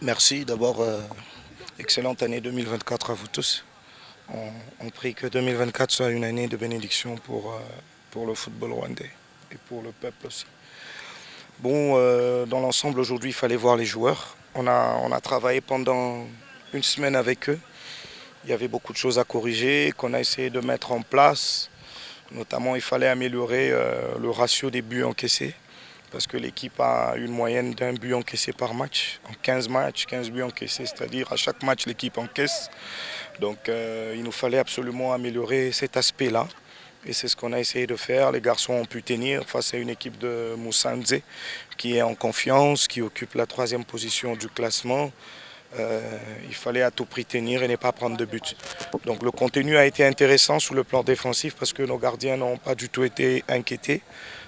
Merci d'abord, excellente année 2024 à vous tous. On prie que 2024 soit une année de bénédiction pour le football rwandais et pour le peuple aussi. Bon, dans l'ensemble aujourd'hui il fallait voir les joueurs. On a travaillé pendant une semaine avec eux. Il y avait beaucoup de choses à corriger qu'on a essayé de mettre en place. Notamment il fallait améliorer le ratio des buts encaissés, parce que l'équipe a une moyenne d'un but encaissé par match. En 15 matchs, 15 buts encaissés, c'est-à-dire à chaque match l'équipe encaisse. Donc il nous fallait absolument améliorer cet aspect-là. Et c'est ce qu'on a essayé de faire. Les garçons ont pu tenir face à une équipe de Musanze qui est en confiance, qui occupe la 3e position du classement. Il fallait à tout prix tenir et ne pas prendre de but. Donc le contenu a été intéressant sous le plan défensif parce que nos gardiens n'ont pas du tout été inquiétés.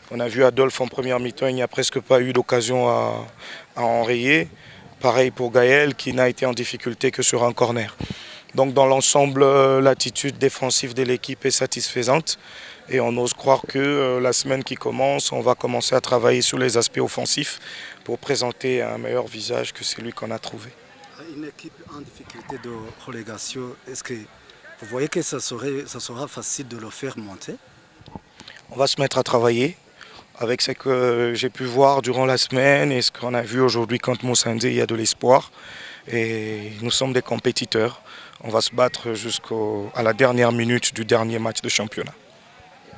On a vu Adolphe en première mi-temps, il n'y a presque pas eu d'occasion à enrayer. Pareil pour Gaël qui n'a été en difficulté que sur un corner. Donc dans l'ensemble, l'attitude défensive de l'équipe est satisfaisante. Et on ose croire que la semaine qui commence, on va commencer à travailler sur les aspects offensifs pour présenter un meilleur visage que celui qu'on a trouvé. Une équipe en difficulté de relégation, est-ce que vous voyez que ça sera facile de le faire monter? On va se mettre à travailler. Avec ce que j'ai pu voir durant la semaine et ce qu'on a vu aujourd'hui contre Musanze, il y a de l'espoir. Et nous sommes des compétiteurs. On va se battre jusqu'à la dernière minute du dernier match de championnat.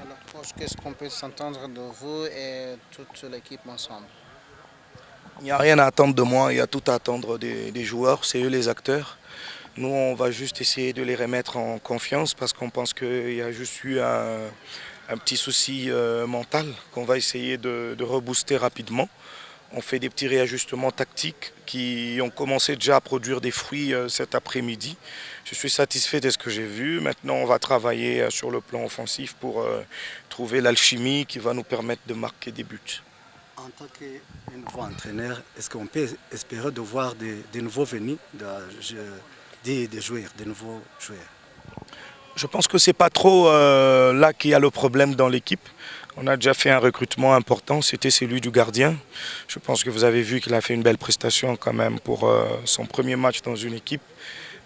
Alors, coach, qu'est-ce qu'on peut s'entendre de vous et toute l'équipe ensemble? Il n'y a rien à attendre de moi, il y a tout à attendre des joueurs, c'est eux les acteurs. Nous, on va juste essayer de les remettre en confiance parce qu'on pense qu'il y a juste eu un petit souci mental qu'on va essayer de rebooster rapidement. On fait des petits réajustements tactiques qui ont commencé déjà à produire des fruits cet après-midi. Je suis satisfait de ce que j'ai vu. Maintenant, on va travailler sur le plan offensif pour trouver l'alchimie qui va nous permettre de marquer des buts. En tant que nouveau entraîneur, est-ce qu'on peut espérer de voir des nouveaux venus, des joueurs, des nouveaux joueurs? Je pense que ce n'est pas trop là qu'il y a le problème dans l'équipe. On a déjà fait un recrutement important, c'était celui du gardien. Je pense que vous avez vu qu'il a fait une belle prestation quand même pour son premier match dans une équipe.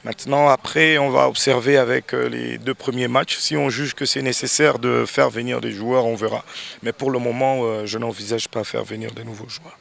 Maintenant, après, on va observer avec les 2 premiers matchs. Si on juge que c'est nécessaire de faire venir des joueurs, on verra. Mais pour le moment, je n'envisage pas faire venir de nouveaux joueurs.